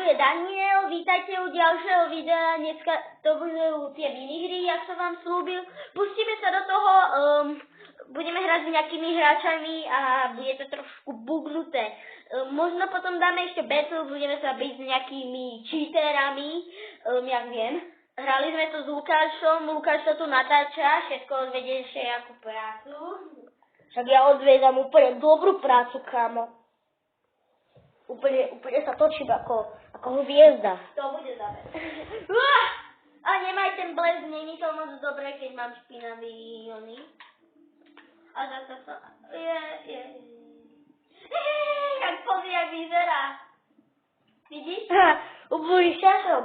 je Daniel, vítajte u ďalšieho videa, dneska to budú tie minihry, jak som vám slúbil. Pustíme sa do toho, budeme hrať s nejakými hráčami a bude to trošku bugnuté. Možno potom dáme ešte battle, budeme sa byť s nejakými cheaterami, jak viem. Hrali sme to s Lukášom, Lukáš to tu natáča, všetko odvedie ešte jakú prácu. Však ja odvedám úplne dobrú prácu, kámo. Úplne sa točím ako hviezda. To bude zaber. A nemaj ten blesk, není to moc dobré, keď mám špinavý oný. A zase sa... Jak pozri, jak vyzerá. Vidíš? Ubojíš sa to?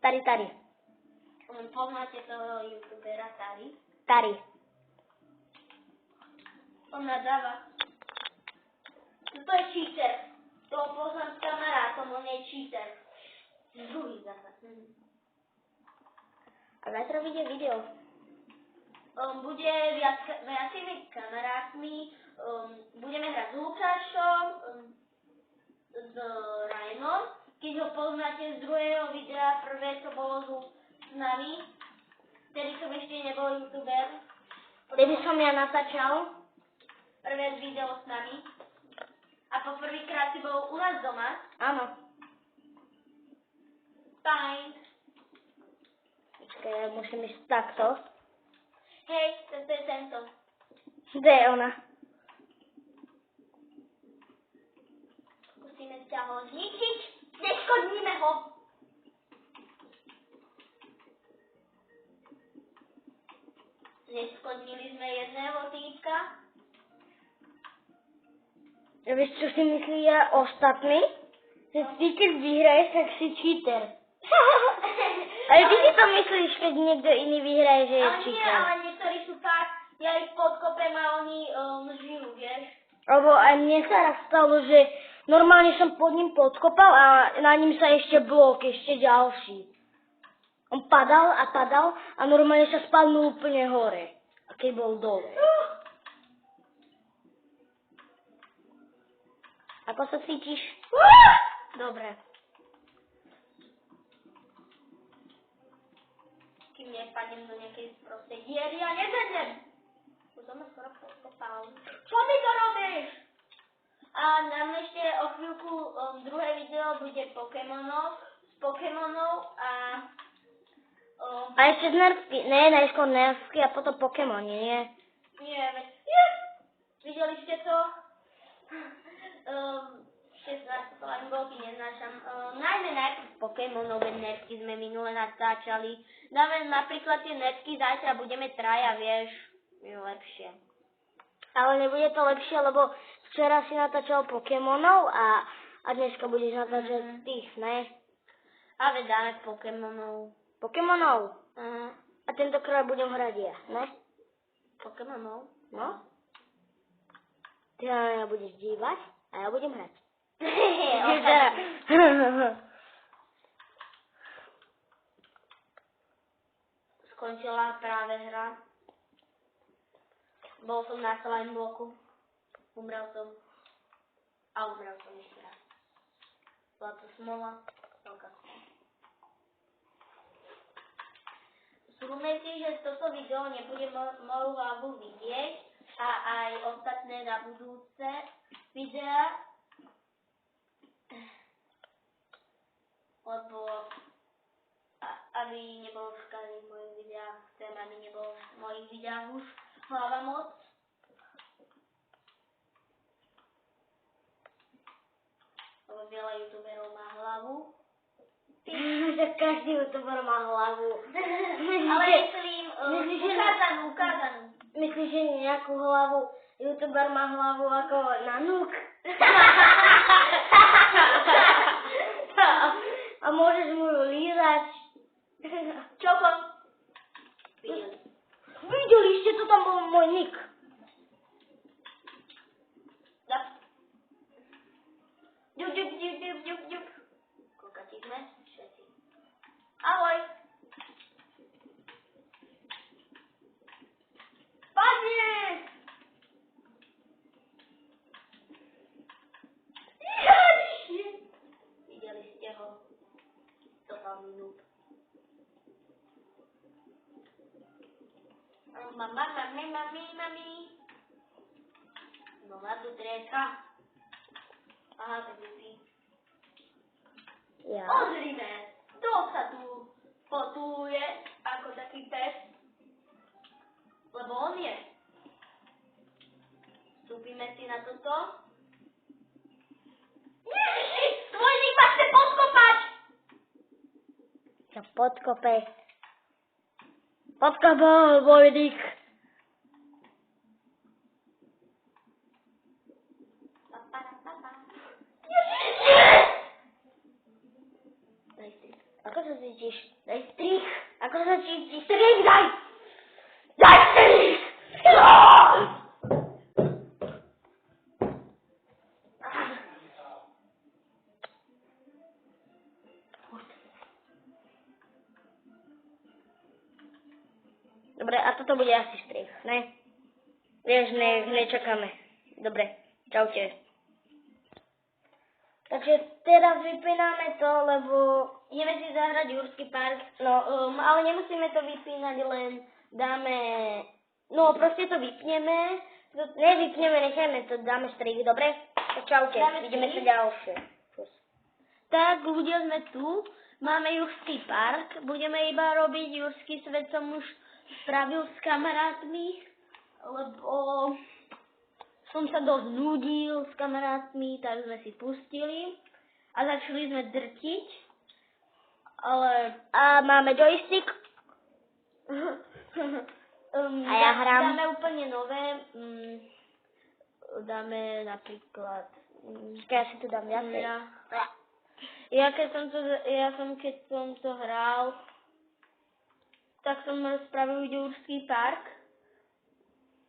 Tari. Poznáte toho youtubera Tari? Tari. On nadáva. To je cheater. To poznám s kamarátom, on je cheater. Druhý zase. A zajtra vyjde video. Bude viacerými kamarátmi. Budeme hrať s Lukášom, s Ryanom. Keď ho poznáte z druhého videa, prvé to bolo s nami. Vtedy som ešte nebol youtuber. Vtedy som ja natáčal. Prvé video s nami. A poprvýkrát si bol u nás doma. Áno. Fajn. Počkaj, ja musím ísť takto. Hej, to je tento. Kde je ona? Musíme ťa ho zničiť. Neškodníme ho. Neškodnili sme jedného týpka. Ja vieš, čo si myslia ostatní? Že ty, keď vyhraješ, tak si cheater. Ale ty si to myslíš, keď niekto iný vyhraje, že je cheater. Nie, ale niektorí sú fakt, ja ich podkopem a oni žijú, vieš. Lebo aj mne sa raz stalo, že normálne som pod ním podkopal a na ním sa ešte blok, ešte ďalší. On padal a normálne sa spadnul úplne hore. A keď bol dole. Ako sa cítiš? Dobre. Kým nepadnem do nejakej sprostej diery a nezadnem. Už som ma skoro podkopal. Čo mi to robíš? A nám ešte o chvíľku druhé video bude z Pokémonov a... A ešte z nerfky. Ne, najskôr nerfky a potom Pokémoni, nie? Nie, veď... Videli ste to? 16 langovky neznášam. Najmä najprv Pokémonové nerfky sme minule natáčali. Dáme napríklad tie nerfky, zajtra budeme traja, vieš. Je lepšie. Ale nebude to lepšie, lebo včera si natáčal Pokémonov a dneska budeš natáčať tých, ne? A veď dáme Pokémonov. Pokémonov? A tentokrát budem hrať ja, ne? Pokémonov? No. Ty na mňa budeš dívať a ja budem hrať. Skončila práve hra. Bol som na slime bloku. Umrel som ešte raz. Bola to smola. Veľká smola. Súme si, že toto video nebude moju hlavu vidieť a aj ostatné na budúce videá. Lebo aby nebolo v každých mojich videách, chcem, aby nebolo v mojich videách už hlava moc. Lebo veľa youtuberov má hlavu. Každý youtuber má hlavu. Ale myslím, ukázanú. Myslíš, že nejakú hlavu, youtuber má hlavu ako nanúk? A môžeš mu ju lízať. Čoko? Videli ste, to tam bol môj nick. Ďup. Koľkatí sme? Všetci. Ahoj. Padni! Mami. No má tu trieska. Aha, to je ty. Ja. Pozrime, kto sa tu potuje ako taký pes. Lebo on je. Vstúpime si na toto. Ježiši, tvojník ma chce podkopať! Sa podkope. Podkopal vojník. Ako sa cítiš? Daj strich. Ako sa cítiš? Strich daj! Daj strich! Dobre, a toto bude asi strich, ne? Vieš, nečakáme. Dobre, čaute. Takže teraz vypíname to, lebo Ideme si zahrať Jurský park. no, Ale nemusíme to vypínať, len dáme... No, proste to vypneme. nevypneme, nechajme to, dáme strich, dobre? Tak čaute, Dáme ideme sa strich. ďalšie. Tak, ľudia, sme tu. Máme Jurský park. Budeme iba robiť Jurský svet, som už spravil s kamarátmi, lebo som sa dosť nudil s kamarátmi, tak sme si pustili a začali sme drtiť, ale A máme joystick? A ja hrám. Dáme úplne nové, dáme napríklad Ja si tu dám viacej. keď som to hral, tak som spravil Jurský park.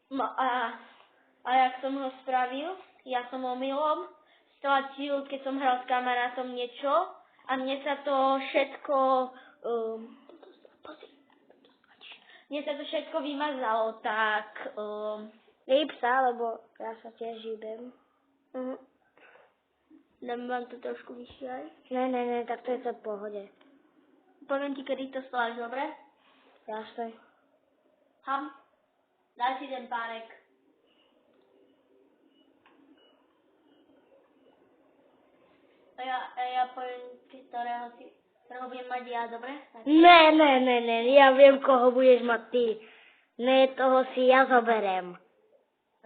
No a jak som ho spravil, ja som omylom stlačil, keď som hral s kamarátom niečo a mne sa to všetko vymazalo, tak Hýb sa, lebo ja sa tiež hýbem. dám vám to trošku vyššie aj. Ne, tak to je to v pohode. Poviem ti, kedy to stláš, dobre? Jasné. Ham, daj si ten párek. A ja poviem, ktorého budem mať ja, dobre? Tak. Ne, ja viem, koho budeš mať ty. Ne, toho si ja zoberiem.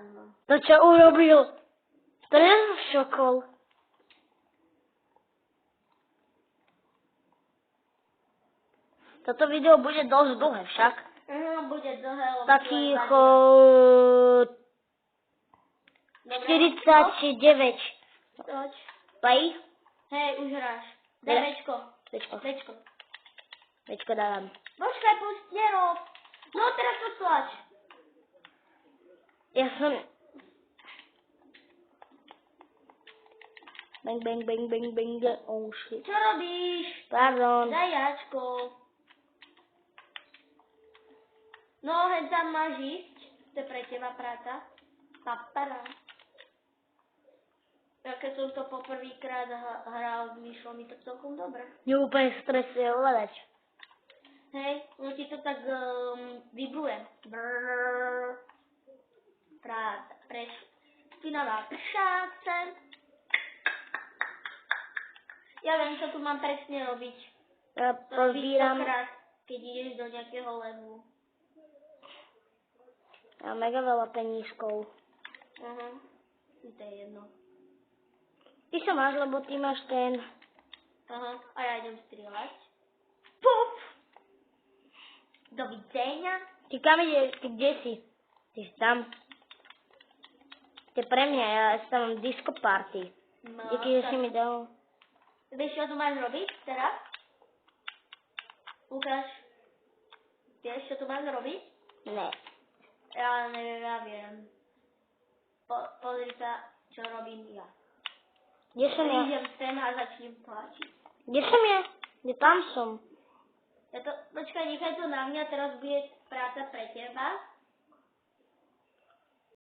Áno. To, čo urobil, to je šokol. Toto video bude dosť dlhé však. Bude dlhé, lebo... Takých Dobre, 49. Toč. Play? Hej, už hráš. Daj Bčko. Bečko. Bčko. Bečko dávam. Počkaj, pusť, nerob. No, teraz to stlač. Ja som... Bang. Oh shit. Čo robíš? Pardon. Daj Ačko. No, hen tam máš ísť. To je pre teba práca. Papara. Ja keď som to poprvýkrát hral, vyšlo mi to celkom dobre. Mňa úplne stresuje ovládať. Hej, no ti to tak vibruje. Brrrr. Práca. Špinavá práca. Ja viem, čo tu mám presne robiť. Ja pozbíram. Stokrát, keď ideš do nejakého levelu. Ja mega veľa penížkov. To je jedno. Ty sa máš, lebo ty máš ten... Aha, a ja idem strieľať. Puf! Dovidenia. Ty kam ideš? Ty kde si? Ty si tam. To je pre mňa, ja si tam mám disco party. No, Díky, že si mi dal. Vieš, čo tu máš robiť teraz? Ukáž. Vieš, čo tu máš robiť? Ne. Ja neviem, ja viem. Pozri sa, čo robím ja. Kde som ja? Idem sem a začnem tlačiť. Kde som ja? Kde tam som? Počkaj, nechaj to na mňa, teraz bude práca pre teba.